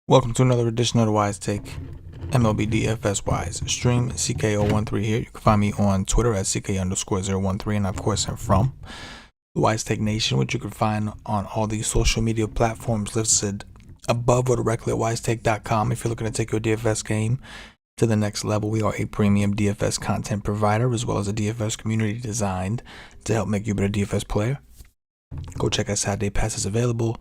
Welcome to another edition of the WiseTake MLB DFS Wise Stream. CK013 here. You can find me on Twitter at CK_013, and of course I'm from the WiseTake Nation, which you can find on all these social media platforms listed above or directly at wisetake.com. If you're looking to take your DFS game to the next level, we are a premium DFS content provider as well as a DFS community designed to help make you a better DFS player. Go check out Saturday Passes available.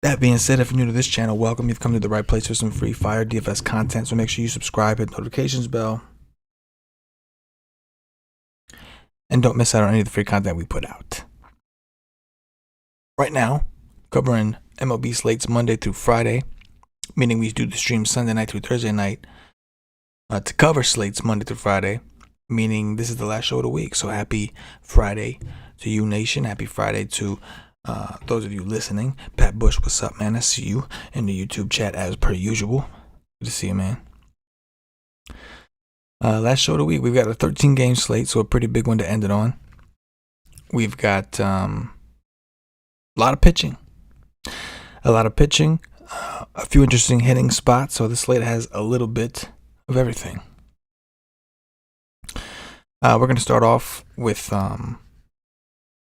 That being said, if you're new to this channel, welcome. You've come to the right place for some free fire DFS content, so make sure you subscribe, hit the notifications bell, and don't miss out on any of the free content we put out. Right now, covering MLB slates Monday through Friday, meaning we do the stream Sunday night through Thursday night to cover slates Monday through Friday, meaning this is the last show of the week. So happy Friday to you, Nation. Happy Friday to those of you listening. Pat Bush, what's up, man? I see you in the YouTube chat as per usual. Good to see you, man. Last show of the week, we've got a 13-game slate, so a pretty big one to end it on. We've got a lot of pitching. A few interesting hitting spots, so the slate has a little bit of everything. We're going to start off with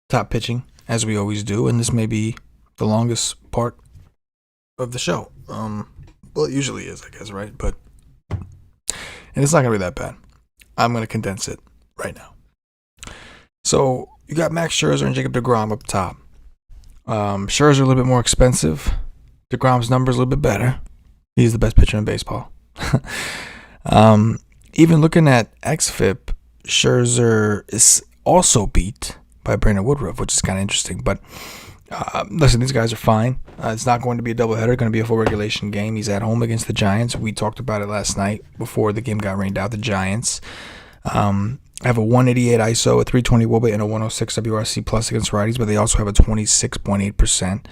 top pitching, as we always do, and this may be the longest part of the show. Well, it usually is, I guess, right? And it's not going to be that bad. I'm going to condense it right now. So, you got Max Scherzer and Jacob deGrom up top. Scherzer a little bit more expensive. deGrom's numbers a little bit better. He's the best pitcher in baseball. Even looking at xFIP, Scherzer is also beat by Brandon Woodruff, which is kind of interesting. But listen, these guys are fine. It's not going to be a doubleheader. It's going to be a full regulation game. He's at home against the Giants. We talked about it last night before the game got rained out. The Giants have a 188 ISO, a 320 WOBA, and a 106 WRC plus against righties, but they also have a 26.8%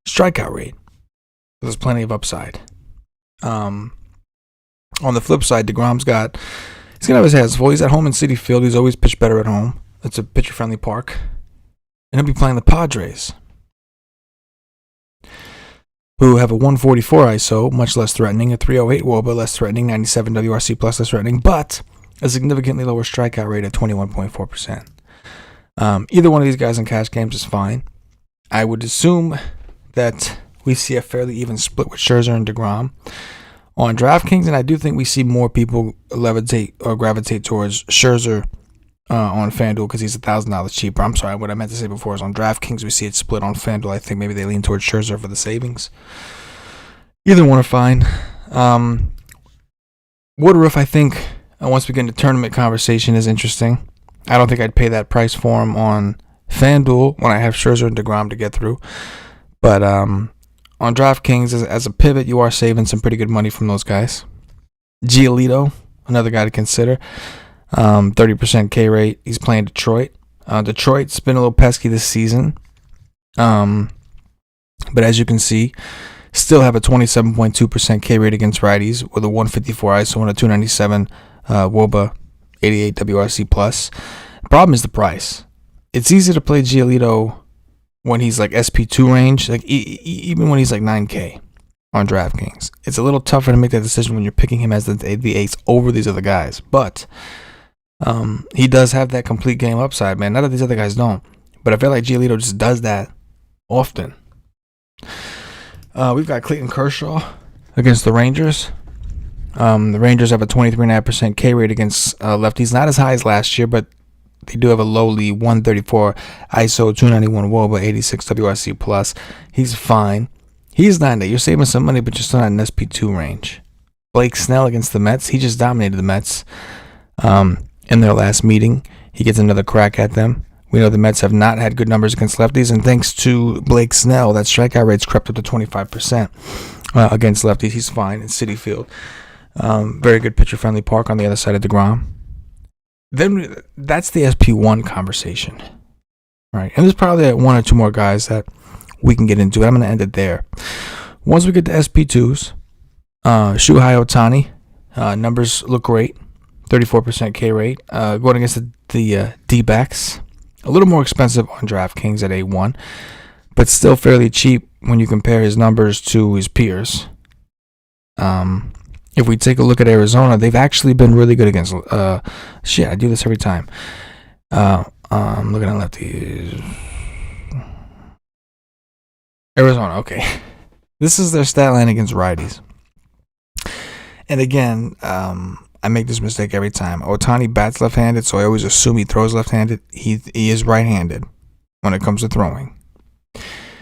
strikeout rate. There's plenty of upside. On the flip side, deGrom's he's going to have his hands full. He's at home in Citi Field. He's always pitched better at home. It's a pitcher-friendly park. And he'll be playing the Padres, who have a 144 ISO, much less threatening, a 308 WOBA, less threatening, 97 WRC plus, less threatening, but a significantly lower strikeout rate at 21.4%. Either one of these guys in cash games is fine. I would assume that we see a fairly even split with Scherzer and deGrom on DraftKings, and I do think we see more people gravitate towards Scherzer on FanDuel because he's $1,000 cheaper. I'm sorry, what I meant to say before is on DraftKings we see it split. On FanDuel, I think maybe they lean towards Scherzer for the savings. Either one are fine. Woodruff, I think, once we get into tournament conversation, is interesting. I don't think I'd pay that price for him on FanDuel when I have Scherzer and deGrom to get through. But on DraftKings, as a pivot, you are saving some pretty good money from those guys. Giolito, another guy to consider. 30% K rate. He's playing Detroit. Detroit's been a little pesky this season. But as you can see, still have a 27.2% K rate against righties with a 154 ISO and a 297 WOBA, 88 WRC plus. Problem is the price. It's easy to play Giolito when he's like SP2 range, like even when he's like 9K on DraftKings. It's a little tougher to make that decision when you're picking him as the ace over these other guys. But he does have that complete game upside, man. Not that these other guys don't, but I feel like Giolito just does that often. We've got Clayton Kershaw against the Rangers. The Rangers have a 23.5% K rate against lefties. Not as high as last year, but they do have a lowly 134 ISO, 291 WOBA, 86 WRC plus. He's fine. He's 9-8. You're saving some money, but you're still not in SP2 range. Blake Snell against the Mets. He just dominated the Mets in their last meeting. He gets another crack at them. We know the Mets have not had good numbers against lefties, and thanks to Blake Snell, that strikeout rate's crept up to 25% against lefties. He's fine in Citi Field. Very good pitcher-friendly park on the other side of deGrom. Then that's the SP1 conversation, right? And there's probably one or two more guys that we can get into. I'm going to end it there. Once we get to SP2s, Shohei Ohtani, numbers look great. 34% K rate. Going against the D-backs. A little more expensive on DraftKings at A1. but still fairly cheap when you compare his numbers to his peers. If we take a look at Arizona, they've actually been really good against. I do this every time. I'm looking at lefties. Arizona, okay. This is their stat line against righties. And again, I make this mistake every time. Ohtani bats left-handed, so I always assume he throws left-handed. He is right-handed when it comes to throwing.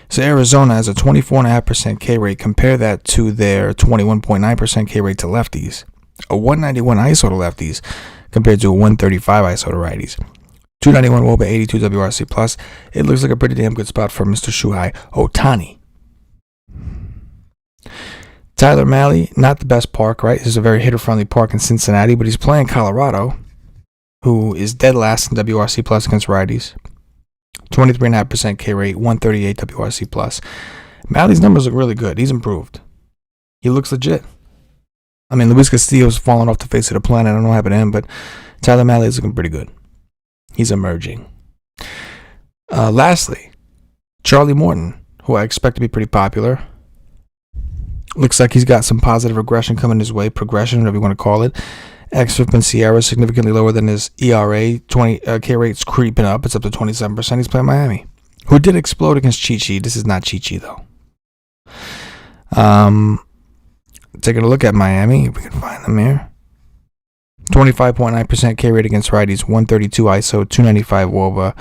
So Arizona has a 24.5% K rate. Compare that to their 21.9% K rate to lefties. A 191 ISO to lefties compared to a 135 ISO to righties. 291 WOBA, 82 WRC plus. It looks like a pretty damn good spot for Mr. Shuhei Ohtani. Tyler Mahle, not the best park, right? This is a very hitter-friendly park in Cincinnati, but he's playing Colorado, who is dead last in WRC plus against righties. 23.5% K rate, 138 WRC plus. Mahle's numbers look really good. He's improved. He looks legit. I mean, Luis Castillo's fallen off the face of the planet. I don't know what happened to him, but Tyler Mahle is looking pretty good. He's emerging. Lastly, Charlie Morton, who I expect to be pretty popular. Looks like he's got some positive regression coming his way, progression, whatever you want to call it. xFIP and Sierra significantly lower than his ERA. K rate's creeping up. It's up to 27%. He's playing Miami, who did explode against Chi-Chi. This is not Chi-Chi, though. Taking a look at Miami, if we can find them here. 25.9% K rate against righties, 132 ISO, 295 WOBA,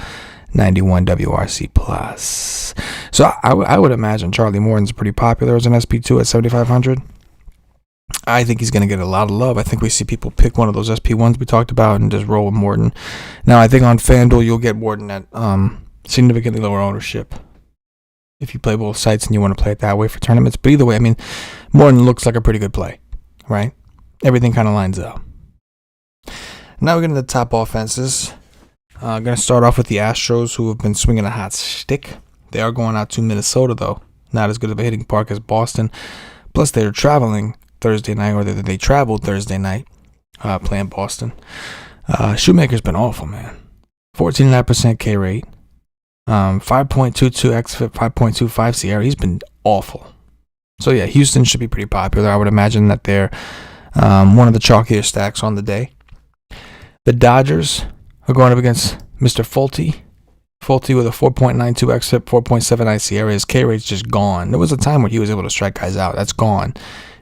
91 WRC plus. So I would imagine Charlie Morton's pretty popular as an SP2 at 7,500. I think he's going to get a lot of love. I think we see people pick one of those SP1s we talked about and just roll with Morton. Now, I think on FanDuel, you'll get Morton at significantly lower ownership if you play both sites and you want to play it that way for tournaments. But either way, I mean, Morton looks like a pretty good play, right? Everything kind of lines up. Now we're getting to the top offenses. Going to start off with the Astros, who have been swinging a hot stick. They are going out to Minnesota, though. Not as good of a hitting park as Boston. Plus, they're traveling Thursday night, or they traveled Thursday night playing Boston. Shoemaker's been awful, man. 14.5% K rate. 5.22 xFIP, 5.25 Sierra. He's been awful. So, yeah, Houston should be pretty popular. I would imagine that they're one of the chalkier stacks on the day. The Dodgers are going up against Mr. Fulte. Fulte with a 4.92 xFIP, 4.79 Sierra. His K rate's just gone. There was a time when he was able to strike guys out. That's gone.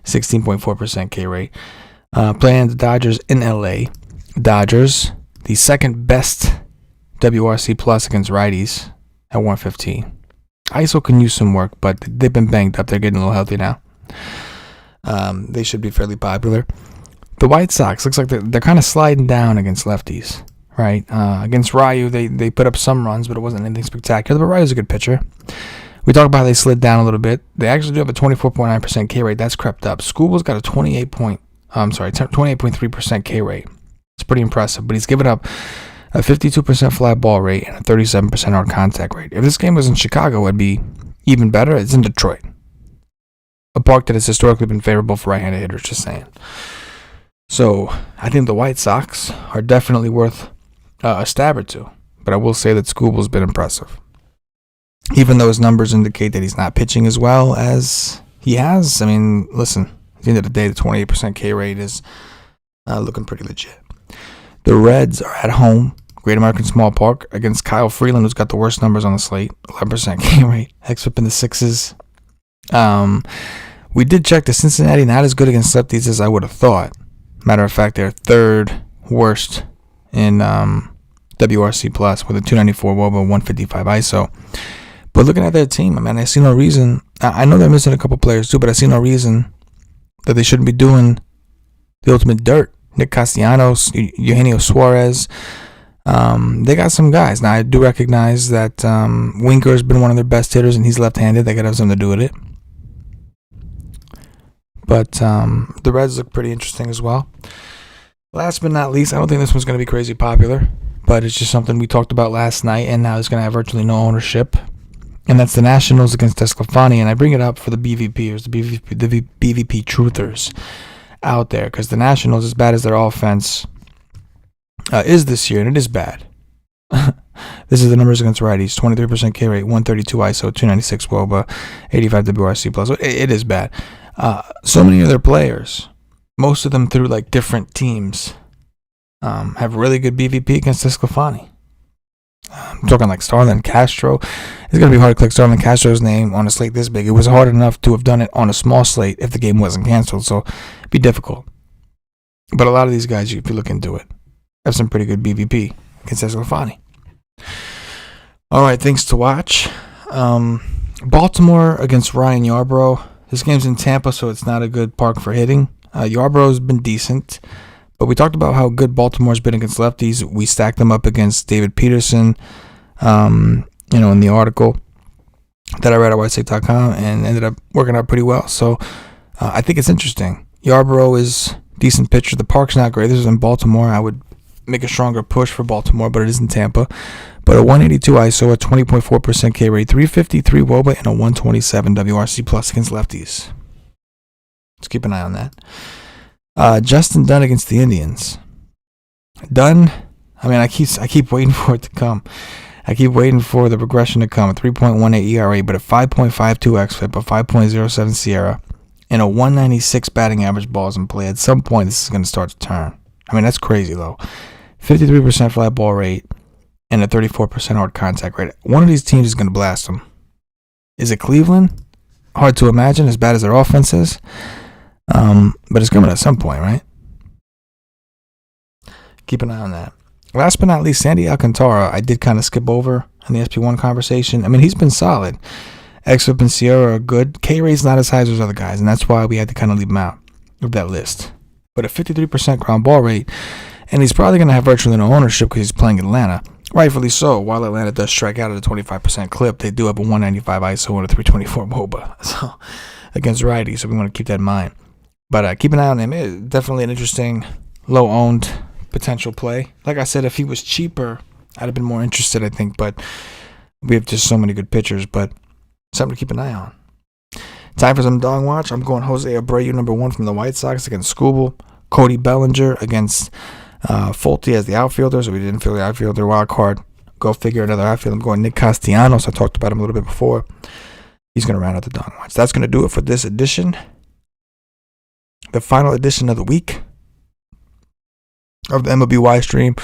16.4% K rate. Playing the Dodgers in LA. Dodgers, the second best WRC plus against righties at 115. ISO can use some work, but they've been banged up. They're getting a little healthy now. They should be fairly popular. The White Sox, looks like they're kind of sliding down against lefties, right? Against Ryu, they put up some runs, but it wasn't anything spectacular. But Ryu's a good pitcher. We talked about how they slid down a little bit. They actually do have a 24.9% K rate. That's crept up. Scuba's got a 28.3% K rate. It's pretty impressive, but he's given up a 52% fly ball rate and a 37% hard contact rate. If this game was in Chicago, it'd be even better. It's in Detroit, a park that has historically been favorable for right-handed hitters, just saying. So I think the White Sox are definitely worth a stab or two, but I will say that Scuba's been impressive. Even though his numbers indicate that he's not pitching as well as he has. I mean, listen, at the end of the day, the 28% K rate is looking pretty legit. The Reds are at home, Great American Small Park, against Kyle Freeland, who's got the worst numbers on the slate, 11% K rate, xFIP in the sixes. We did check the Cincinnati, not as good against lefties as I would have thought. Matter of fact, they're third worst in WRC plus with a 294 WOBA, 155 ISO. But looking at their team, I mean, I see no reason. I know they're missing a couple players too, but I see no reason that they shouldn't be doing the ultimate dirt. Nick Castellanos, Eugenio Suarez. They got some guys. Now, I do recognize that Winker's been one of their best hitters, and he's left-handed. They got to have something to do with it. But the Reds look pretty interesting as well. Last but not least, I don't think this one's going to be crazy popular, but it's just something we talked about last night, and now it's going to have virtually no ownership. And that's the Nationals against Desclafani. And I bring it up for the BVPers, the BVP truthers out there, because the Nationals, as bad as their offense is this year, and it is bad. This is the numbers against righties. 23% K rate, 132 ISO, 296 WOBA, 85 WRC plus. It is bad. So many of their players, most of them through like different teams, have really good BVP against Esclafani. I'm talking like Starlin Castro. It's going to be hard to click Starlin Castro's name on a slate this big. It was hard enough to have done it on a small slate if the game wasn't canceled, so it'd be difficult. But a lot of these guys, if you look into it, have some pretty good BVP against Esclafani. All right, things to watch. Baltimore against Ryan Yarbrough. This game's in Tampa, so it's not a good park for hitting. Yarbrough's been decent, but we talked about how good Baltimore's been against lefties. We stacked them up against David Peterson, in the article that I read at WiseTake.com, and ended up working out pretty well. So I think it's interesting. Yarbrough is decent pitcher. The park's not great. This is in Baltimore. I would make a stronger push for Baltimore, but it is in Tampa. But a 182 ISO, a 20.4% K rate, 353 WOBA, and a 127 WRC plus against lefties. Let's keep an eye on that. Justin Dunn against the Indians. Dunn, I keep waiting for it to come. I keep waiting for the progression to come. A 3.18 ERA, but a 5.52 xFIP, a 5.07 Sierra, and a 196 batting average balls in play. At some point, this is going to start to turn. That's crazy, though. 53% fly ball rate and a 34% hard contact rate. One of these teams is going to blast them. Is it Cleveland? Hard to imagine, as bad as their offense is. But it's coming at some point, right? Keep an eye on that. Last but not least, Sandy Alcantara, I did kind of skip over in the SP1 conversation. He's been solid. xFIP and Sierra are good. K rate's not as high as those other guys, and that's why we had to kind of leave him out of that list. But a 53% ground ball rate, and he's probably going to have virtually no ownership because he's playing Atlanta. Rightfully so. While Atlanta does strike out at a 25% clip, they do have a 195 ISO and a 324 MOBA. So against righties, so we want to keep that in mind. But keep an eye on him. It's definitely an interesting, low-owned potential play. Like I said, if he was cheaper, I'd have been more interested, I think. But we have just so many good pitchers. But something to keep an eye on. Time for some dog watch. I'm going Jose Abreu, number 1 from the White Sox against Skubal. Cody Bellinger against Fulte as the outfielder. So we didn't feel the outfielder wild card. Go figure, another outfielder. I'm going Nick Castellanos. I talked about him a little bit before. He's going to round out the dog watch. That's going to do it for this edition. The final edition of the week of the MLB Wise stream.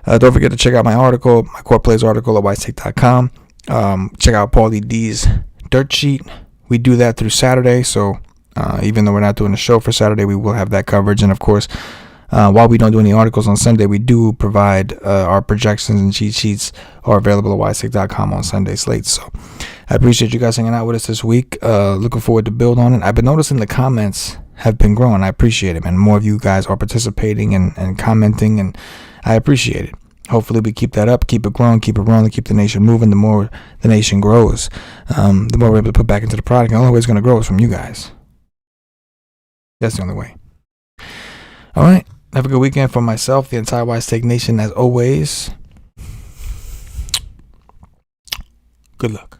Don't forget to check out my article, my core plays article at WiseTake.com. Check out Paulie D's dirt sheet. We do that through Saturday, so even though we're not doing a show for Saturday, we will have that coverage. And of course, while we don't do any articles on Sunday, we do provide our projections and cheat sheets are available at WiseTake.com on Sunday slates. So I appreciate you guys hanging out with us this week. Looking forward to build on it. I've been noticing the comments have been growing. I appreciate it, man. More of you guys are participating and commenting, and I appreciate it. Hopefully we keep that up, keep it growing, keep it rolling, keep the nation moving. The more the nation grows, the more we're able to put back into the product. And the only way it's going to grow is from you guys. That's the only way. All right. Have a good weekend for myself, the entire WiseTake Nation, as always. Good luck.